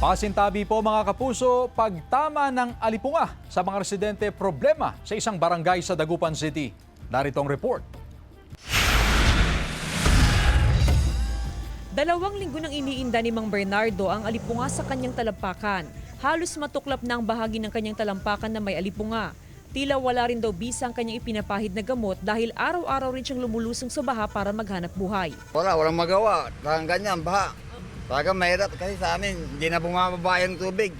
Pasintabi po mga kapuso, pagtama ng alipunga sa mga residente problema sa isang barangay sa Dagupan City. Narito ang report. 2 linggo nang iniinda ni Mang Bernardo ang alipunga sa kanyang talampakan. Halos matuklap na ang bahagi ng kanyang talampakan na may alipunga. Tila wala rin daw bisa ang kanyang ipinapahid na gamot dahil araw-araw rin siyang lumulusong sa baha para maghanap buhay. Walang magawa. Parang ganyan, baha. Talagang mahirap kasi sa amin, hindi na bumababa yung tubig.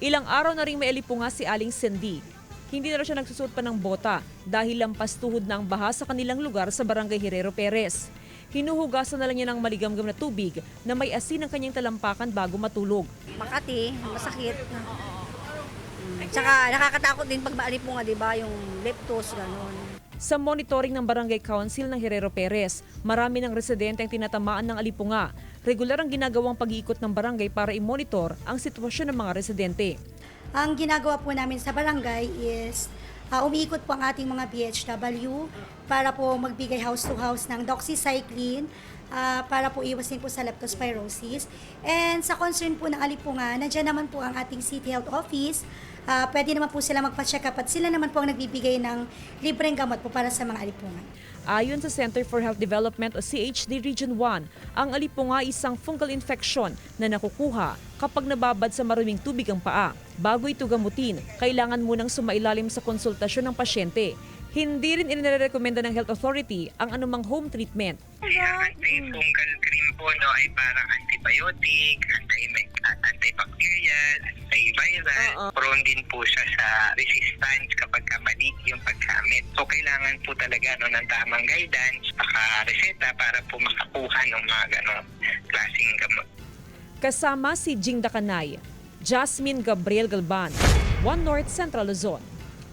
Ilang araw na rin may alipunga si Aling Cindy. Hindi na raw siya nagsusuot pa ng bota dahil lampas tuhod na ang baha sa kanilang lugar sa Barangay Herrero Perez. Hinuhugasan na lang niya ng maligamgam na tubig na may asin ang kanyang talampakan bago matulog. Makati, masakit. Tsaka nakakatakot din pag maalipunga, di ba? Yung leptos, gano'n. Sa monitoring ng Barangay Council ng Herrero Perez, marami ng residente ang tinatamaan ng alipunga. Regular ang ginagawang pag-iikot ng barangay para i-monitor ang sitwasyon ng mga residente. Ang ginagawa po namin sa barangay is umiikot po ang ating mga BHW para po magbigay house to house ng doxycycline para po iwasin po sa leptospirosis. And sa concern po ng alipunga, nandiyan naman po ang ating City Health Office. Pwede naman po sila magpa-check up at sila naman po ang nagbibigay ng libreng gamot po para sa mga alipungan. Ayon sa Center for Health Development o CHD Region 1, ang alipunga ay isang fungal infection na nakukuha kapag nababad sa maruming tubig ang paa. Bago ito gamutin, kailangan munang sumailalim sa konsultasyon ng pasyente. Hindi rin inirekomenda ng Health Authority ang anumang home treatment. Ang anti-fungal cream po ay parang antibiotic, antibacterial, antiviral. Prone din po siya sa resistance kapag mali yung paggamit. So kailangan po talaga ng tamang guidance, reseta para po makakuha ng mga ganong klaseng gamot. Kasama si Jing Dakanay, Jasmine Gabriel Galban, One North Central Luzon.